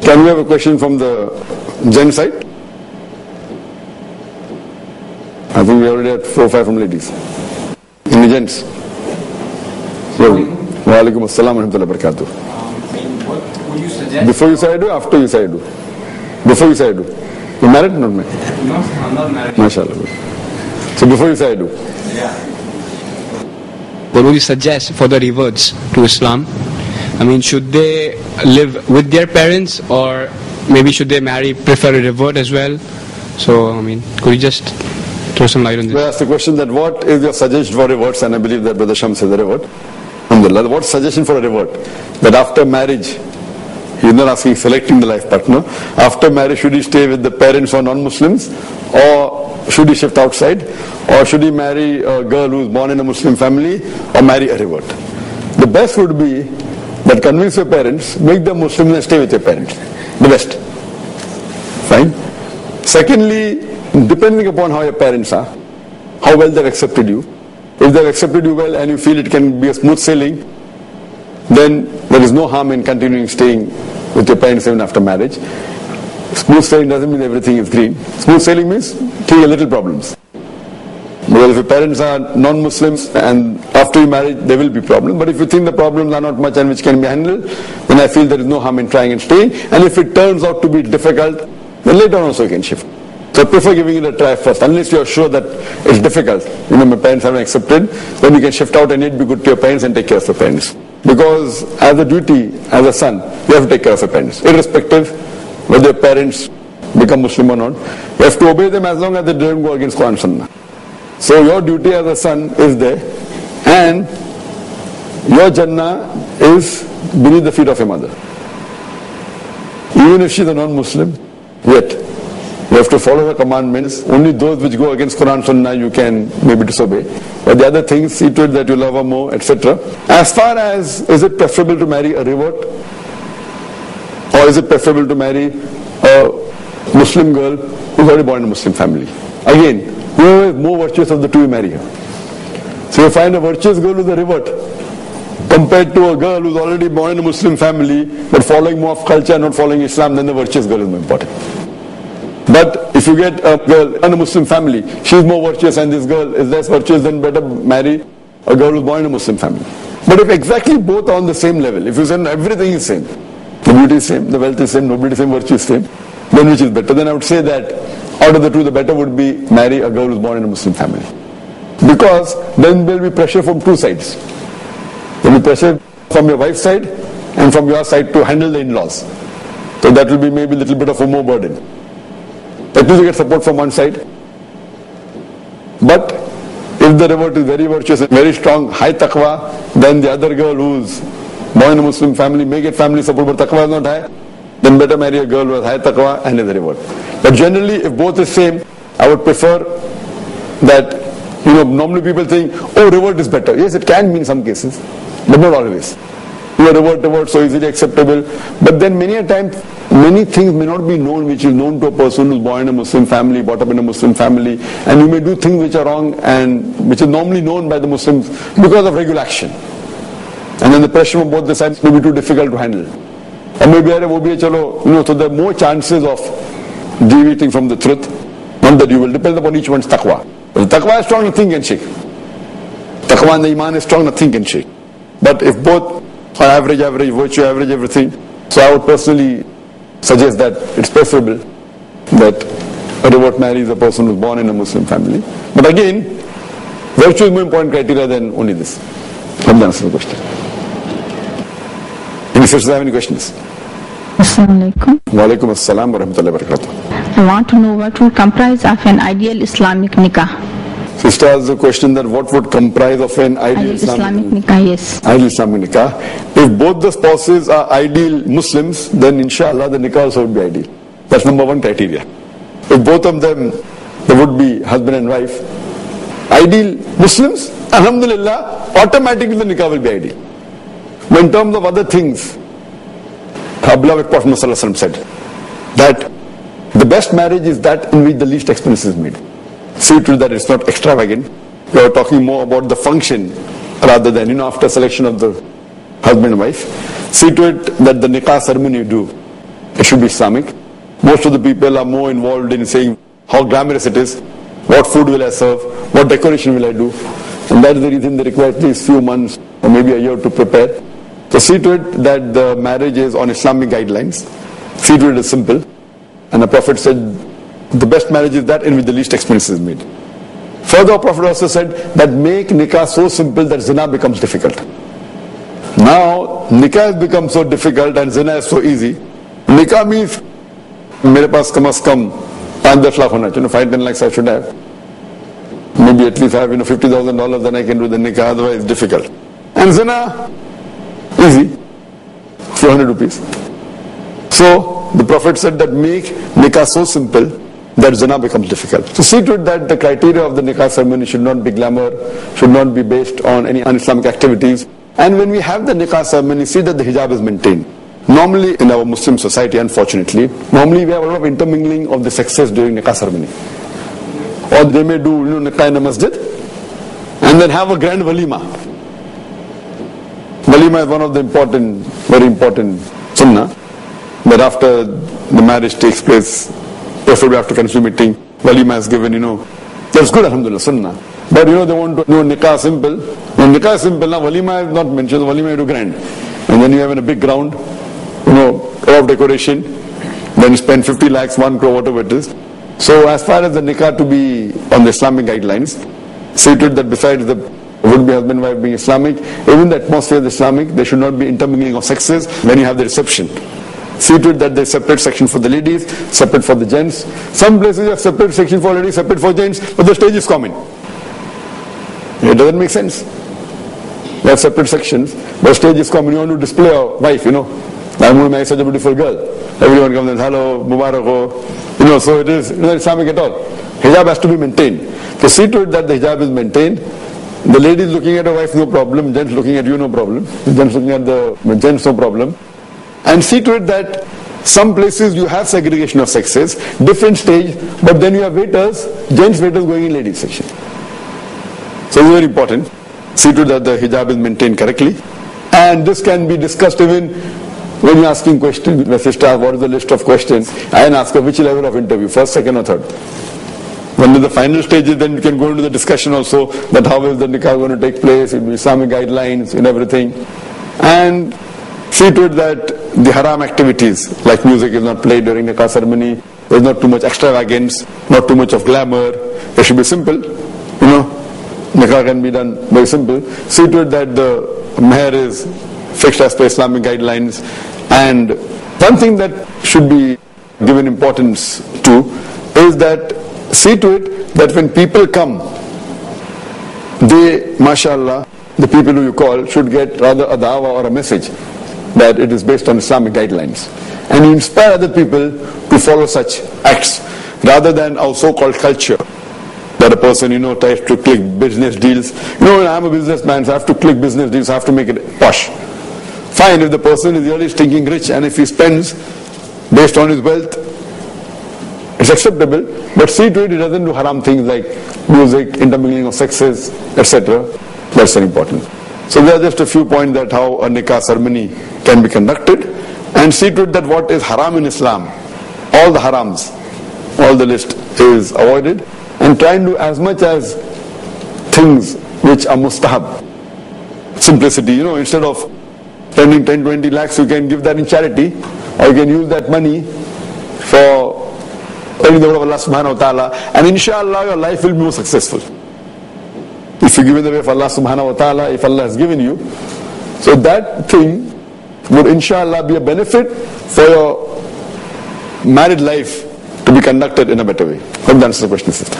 Can we have a question from the Gen side? I think we already had 4 or 5 from ladies. In the gents. Wa alaikum assalam wa rahmatullahi wa barakatuh. What would you suggest? Before you say I do, after you say I do? Before you say I do. You married? Not married? No, I'm not married. MashaAllah. So before you say I do. Yeah. What would you suggest for the reverts to Islam? I mean, should they live with their parents, or maybe should they prefer a revert as well? So, I mean, could you just throw some light on this? Well, ask the question that what is your suggestion for reverts, and I believe that Brother Shams is a revert. Alhamdulillah. What's suggestion for a revert? That after marriage, he's not asking selecting the life partner. After marriage, should he stay with the parents or non-Muslims, or should he shift outside, or should he marry a girl who is born in a Muslim family, or marry a revert? The best would be that convince your parents, make them Muslims and stay with your parents. The best. Fine. Secondly, depending upon how your parents are, how well they've accepted you. If they've accepted you well and you feel it can be a smooth sailing, then there is no harm in continuing staying with your parents even after marriage. Smooth sailing doesn't mean everything is green. Smooth sailing means take a little problems. Because if your parents are non-Muslims and after you marry, there will be problems. But if you think the problems are not much and which can be handled, then I feel there is no harm in trying and staying. And if it turns out to be difficult, then later on also you can shift. So I prefer giving it a try first, unless you are sure that it's difficult. You know, my parents haven't accepted, then you can shift out and yet be good to your parents and take care of your parents. Because as a duty, as a son, you have to take care of your parents, irrespective whether your parents become Muslim or not. You have to obey them as long as they don't go against Quran and Sunnah. So your duty as a son is there, and your Jannah is beneath the feet of your mother. Even if she's a non-Muslim, yet you have to follow her commandments. Only those which go against Quran and Sunnah you can maybe disobey. But the other things, see to it that you love her more, etc. As far as, is it preferable to marry a revert? Or is it preferable to marry a Muslim girl who's already born in a Muslim family? Again, whoever is more virtuous of the two, you marry her. So you find a virtuous girl who's a revert, compared to a girl who's already born in a Muslim family, but following more of culture and not following Islam, then the virtuous girl is more important. But if you get a girl in a Muslim family, she's more virtuous and this girl is less virtuous, then better marry a girl who's born in a Muslim family. But if exactly both are on the same level, if you say everything is same, the beauty is same, the wealth is same, nobility is same, virtue is same, then which is better? Then I would say that out of the two, the better would be marry a girl who's born in a Muslim family. Because then there will be pressure from two sides. There will be pressure from your wife's side and from your side to handle the in-laws. So that will be maybe a little bit of a more burden. At least you get support from one side. But if the revert is very virtuous and very strong, high taqwa, then the other girl who's born in a Muslim family may get family support, but taqwa is not high, then better marry a girl who has high taqwa and is a revert. But generally, if both is same, I would prefer that, normally people think, oh, revert is better. Yes, it can mean some cases, but not always. You are revert, so easily acceptable. But then many a time, many things may not be known which is known to a person who is born in a Muslim family, brought up in a Muslim family, and you may do things which are wrong and which is normally known by the Muslims because of regular action. And then the pressure from both the sides may be too difficult to handle. Or maybe, so there are more chances of deviating from the truth. Not that you will depend upon each one's taqwa. If the taqwa is strong, nothing can shake. Taqwa and the iman is strong, nothing can shake. But if both are average, virtue, average, everything, so I would personally suggest that it's preferable that a revert marries a person who is born in a Muslim family. But again, virtue is more important criteria than only this. Let me answer the question. Any sisters have any questions? Assal-mo-alaikum. Wa alaikum assalam wa rahmatullahi wa barakatuh. I want to know what would comprise of an ideal Islamic Nikah. Sister has a question that what would comprise of an ideal Islamic Nikah, yes. Ideal Islamic Nikah. If both the spouses are ideal Muslims, then inshallah the Nikah also would be ideal. That's number one criteria. If both of them, they would be husband and wife, ideal Muslims, alhamdulillah, automatically the Nikah will be ideal. But in terms of other things, our beloved Prophet ﷺ said that the best marriage is that in which the least expense is made. See to it that it's not extravagant. We are talking more about the function rather than, after selection of the husband and wife. See to it that the nikah ceremony you do it should be Islamic. Most of the people are more involved in saying how glamorous it is, what food will I serve, what decoration will I do, and that is the reason they require at least few months or maybe a year to prepare. So see to it that the marriage is on Islamic guidelines. See to it is simple. And the Prophet said, the best marriage is that in which the least expense is made. Further, the Prophet also said that make nikah so simple that zina becomes difficult. Now, nikah has become so difficult and zina is so easy. Nikah means, mere paas kam as kam 5-10 lakh hona chahiye, 5-10 lakhs I should have. Maybe at least I have $50,000, then I can do the nikah, otherwise it's difficult. And zina, easy, few hundred rupees. So, the Prophet said that make nikah so simple that zina becomes difficult. So see to it that the criteria of the nikah ceremony should not be glamour, should not be based on any un-Islamic activities. And when we have the nikah ceremony, see that the hijab is maintained. Normally in our Muslim society, unfortunately, normally we have a lot of intermingling of the sexes during nikah ceremony. Or they may do nikah in a masjid and then have a grand walima. Walima is one of the important, very important sunnah, that after the marriage takes place, preferably after council meeting, walima is given, that's good, alhamdulillah, sunnah. But they want to do nikah simple. When nikah is simple, now walima is not mentioned, walima you do grand. And then you have in a big ground, a lot of decoration, then you spend 50 lakhs, 1 crore, whatever it is. So as far as the nikah to be on the Islamic guidelines, see to it that besides the would-be husband and wife being Islamic, even the atmosphere is Islamic, there should not be intermingling of sexes when you have the reception. See to it that there's separate section for the ladies, separate for the gents. Some places have separate section for ladies, separate for gents, but the stage is common. It doesn't make sense. They have separate sections, but stage is common. You want to display a wife, I'm going to marry such a beautiful girl. Everyone comes and hello, Mubarak ho. So it is not Islamic at all. Hijab has to be maintained. So see to it that the hijab is maintained. The ladies looking at a wife, no problem. Gents looking at you, no problem. Gents looking at the gents, no problem. And see to it that some places you have segregation of sexes, different stage, but then you have waiters, gents waiters going in ladies section. So it's very important. See to it that the hijab is maintained correctly. And this can be discussed even when you're asking questions. The sister asks, what is the list of questions? I can ask her which level of interview, first, second or third. When to the final stages, then you can go into the discussion also that how is the nikah going to take place, it will be Islamic guidelines and everything. And see to it that the haram activities, like music is not played during the nikah ceremony, there's not too much extravagance, not too much of glamour, it should be simple, nikah can be done very simple. See to it that the meher is fixed as per Islamic guidelines. And one thing that should be given importance to is that see to it that when people come, they, mashallah, the people who you call should get rather a dawah or a message that it is based on Islamic guidelines. And you inspire other people to follow such acts rather than our so-called culture. That a person, tries to click business deals. I'm a businessman, so I have to click business deals, I have to make it posh. Fine, if the person is really stinking rich and if he spends based on his wealth, it's acceptable. But see to it, he doesn't do haram things like music, intermingling of sexes, etc. That's very important. So there are just a few points that how a nikah ceremony can be conducted. And see to it that what is haram in Islam, all the harams, all the list is avoided. And try and do as much as things which are mustahab. Simplicity, instead of spending 10-20 lakhs, you can give that in charity, or you can use that money for earning the word of Allah subhanahu wa ta'ala, and inshallah your life will be more successful. If you give it the way of Allah subhanahu wa ta'ala, if Allah has given you, so that thing would inshallah be a benefit for your married life to be conducted in a better way. Hope that answers the question, sister.